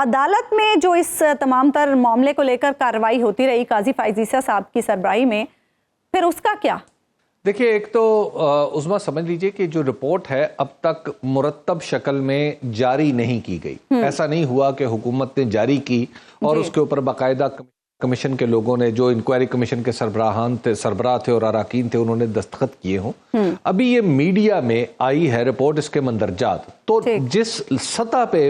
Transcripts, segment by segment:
عدالت میں جو اس تمام تر معاملے کو لے کر کارروائی ہوتی رہی قاضی فائز عیسیٰ صاحب کی سربراہی میں، پھر اس کا کیا؟ دیکھیے، ایک تو عظمیٰ سمجھ لیجئے کہ جو رپورٹ ہے اب تک مرتب شکل میں جاری نہیں کی گئی. ایسا نہیں ہوا کہ حکومت نے جاری کی اور اس کے اوپر باقاعدہ کمیشن کے لوگوں نے، جو انکوائری کمیشن کے سربراہ تھے اور اراکین تھے، انہوں نے دستخط کیے ہوں. ابھی یہ میڈیا میں آئی ہے رپورٹ، اس کے مندرجات تو جس سطح پہ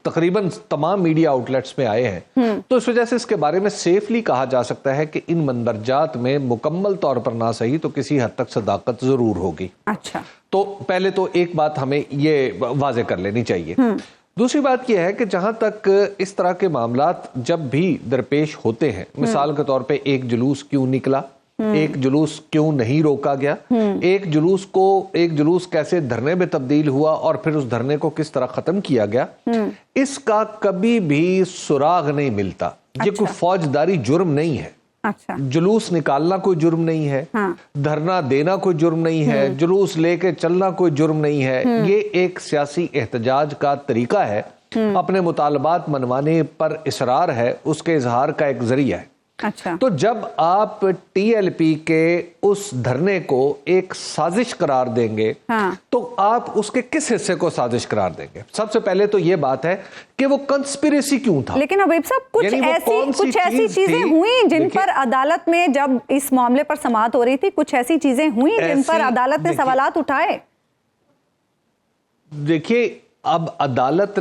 تقریباً تمام میڈیا آؤٹ لیٹس میں آئے ہیں، تو اس وجہ سے اس کے بارے میں سیفلی کہا جا سکتا ہے کہ ان مندرجات میں مکمل طور پر نہ صحیح تو کسی حد تک صداقت ضرور ہوگی. اچھا، تو پہلے تو ایک بات ہمیں یہ واضح کر لینی چاہیے. دوسری بات یہ ہے کہ جہاں تک اس طرح کے معاملات جب بھی درپیش ہوتے ہیں، مثال کے طور پہ ایک جلوس کیوں نکلا، ایک جلوس کیوں نہیں روکا گیا، ایک جلوس کیسے دھرنے میں تبدیل ہوا اور پھر اس دھرنے کو کس طرح ختم کیا گیا، اس کا کبھی بھی سراغ نہیں ملتا. یہ کوئی فوجداری جرم نہیں ہے. جلوس نکالنا کوئی جرم نہیں ہے، دھرنا دینا کوئی جرم نہیں ہے، جلوس لے کے چلنا کوئی جرم نہیں ہے. یہ ایک سیاسی احتجاج کا طریقہ ہے، اپنے مطالبات منوانے پر اصرار ہے، اس کے اظہار کا ایک ذریعہ ہے. تو جب آپ ٹی ایل پی کے اس دھرنے کو ایک سازش قرار دیں گے تو آپ اس کے کس حصے کو سازش قرار دیں گے؟ سب سے پہلے تو یہ بات ہے کہ وہ کنسپیریسی کیوں تھا. لیکن حبیب صاحب کچھ ایسی چیزیں ہوئیں جن پر عدالت میں، جب اس معاملے پر سماعت ہو رہی تھی، کچھ ایسی چیزیں ہوئیں جن پر عدالت نے سوالات اٹھائے. دیکھیے، اب عدالت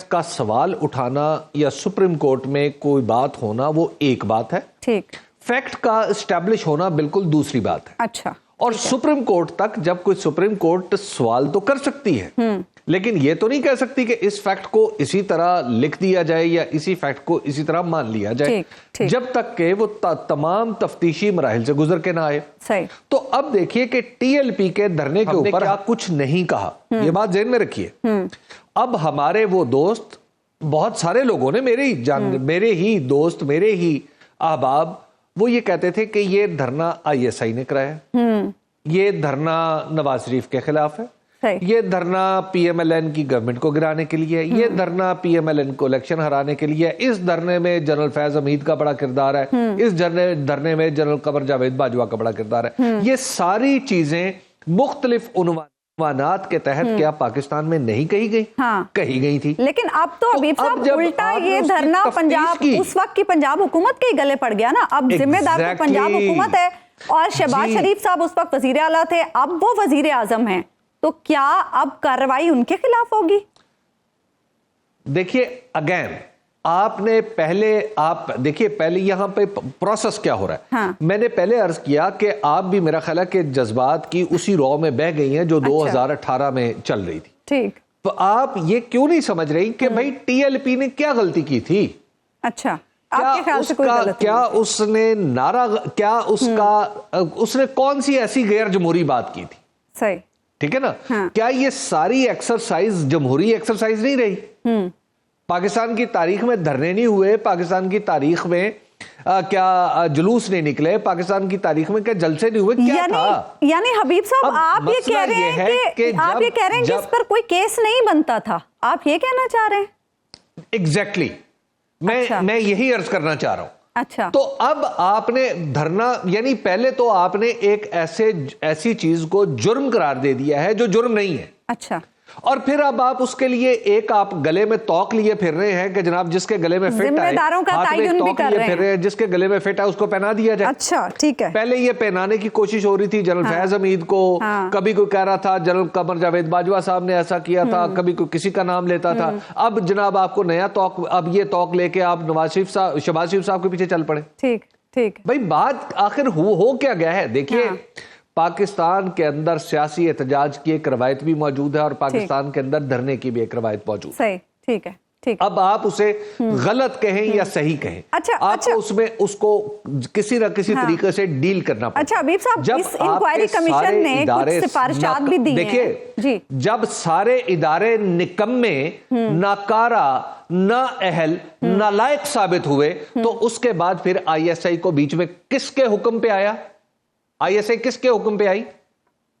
کا سوال اٹھانا یا سپریم کورٹ میں کوئی بات ہونا وہ ایک بات ہے، ٹھیک، فیکٹ کا اسٹیبلش ہونا بالکل دوسری بات ہے. اچھا، اور سپریم کورٹ تک جب کوئی سپریم کورٹ سوال تو کر سکتی ہے، لیکن یہ تو نہیں کہہ سکتی کہ اس فیکٹ کو اسی طرح لکھ دیا جائے یا اسی فیکٹ کو اسی طرح مان لیا جائے، جب تک کہ وہ تمام تفتیشی مراحل سے گزر کے نہ آئے. تو اب دیکھیے کہ ٹی ایل پی کے دھرنے کے اوپر کچھ نہیں کہا، یہ بات ذہن میں رکھیے. اب ہمارے وہ دوست، بہت سارے لوگوں نے، میرے ہی دوست، میرے ہی احباب، وہ یہ کہتے تھے کہ یہ دھرنا آئی ایس آئی نے کرایا، یہ دھرنا نواز شریف کے خلاف ہے، یہ دھرنا پی ایم ایل این کی گورنمنٹ کو گرانے کے لیے ہے، یہ دھرنا پی ایم ایل این کو الیکشن ہرانے کے لیے ہے، اس دھرنے میں جنرل فیض حمید کا بڑا کردار ہے، اس دھرنے میں جنرل قمر جاوید باجوہ کا بڑا کردار ہے. یہ ساری چیزیں مختلف عنوانات کے تحت کیا پاکستان میں نہیں کہی گئی؟ کہی گئی تھی. لیکن اب تو حبیب صاحب الٹا یہ دھرنا پنجاب، اس وقت کی پنجاب حکومت کے گلے پڑ گیا نا. اب ذمہ دار تو پنجاب حکومت ہے اور شہباز شریف صاحب اس وقت وزیر اعلیٰ تھے، اب وہ وزیر اعظم ہیں، تو کیا اب کارروائی ان کے خلاف ہوگی؟ دیکھیے، اگین آپ نے پہلے یہاں پہ پروسیس کیا ہو رہا ہے. میں نے پہلے عرض کیا کہ آپ بھی میرا خیال ہے کہ جذبات کی اسی رو میں بہ گئی ہیں جو 2018 میں چل رہی تھی. ٹھیک، تو آپ یہ کیوں نہیں سمجھ رہی کہ بھائی ٹی ایل پی نے کیا غلطی کی تھی؟ اچھا، اس نے کون سی ایسی غیر جمہوری بات کی تھی؟ صحیح، ٹھیک ہے نا. کیا یہ ساری ایکسرسائز جمہوری ایکسرسائز نہیں رہی؟ پاکستان کی تاریخ میں دھرنے نہیں ہوئے، پاکستان کی تاریخ میں کیا جلوس نہیں نکلے، پاکستان کی تاریخ میں کیا جلسے نہیں ہوئے، کیا تھا؟ یعنی حبیب صاحب آپ یہ کہہ رہے ہیں کہ اس پر کوئی کیس نہیں بنتا تھا، آپ یہ کہنا چاہ رہے ہیں؟ ایگزیکٹلی، میں یہی عرض کرنا چاہ رہا ہوں. اچھا، تو اب آپ نے دھرنا، یعنی پہلے تو آپ نے ایک ایسی چیز کو جرم قرار دے دیا ہے جو جرم نہیں ہے. اچھا، اور پھر اب آپ اس کے لیے ایک آپ گلے میں توق لیے پھر رہے ہیں کہ جناب جس کے گلے میں فٹ آئے، ہاتھ میں توق لیے پھر رہے ہیں، جس کے گلے میں فٹ آئے اس کو پہنا دیا جائے. اچھا، ٹھیک ہے. پہلے یہ پہنانے کی کوشش ہو رہی تھی جنرل فیض حمید کو، کبھی کوئی کہہ رہا تھا جنرل قمر جاوید باجوہ صاحب نے ایسا کیا تھا، کبھی کوئی کسی کا نام لیتا تھا. اب جناب آپ کو نیا توق، اب یہ توق لے کے آپ شہباز شریف صاحب کے پیچھے چل پڑے. ٹھیک ٹھیک بھائی، بات آخر ہو کیا گیا ہے؟ دیکھیے، پاکستان کے اندر سیاسی احتجاج کی ایک روایت بھی موجود ہے اور پاکستان کے اندر دھرنے کی بھی ایک روایت موجود ہے. صحیح، ٹھیک ہے. اب آپ اسے غلط کہیں یا صحیح کہیں، آپ کو اس میں اس کو کسی نہ کسی طریقے سے ڈیل کرنا پڑتا. اچھا حبیب صاحب، اس انکوائری کمیشن نے کچھ سفارشات بھی دی ہیں. دیکھیے، جب سارے ادارے نکمے، ناکارہ، نااہل، نالائق ثابت ہوئے تو اس کے بعد پھر آئی ایس آئی کو بیچ میں کس کے حکم پہ آیا؟ آئی ایس آئی کس کے حکم پہ آئی؟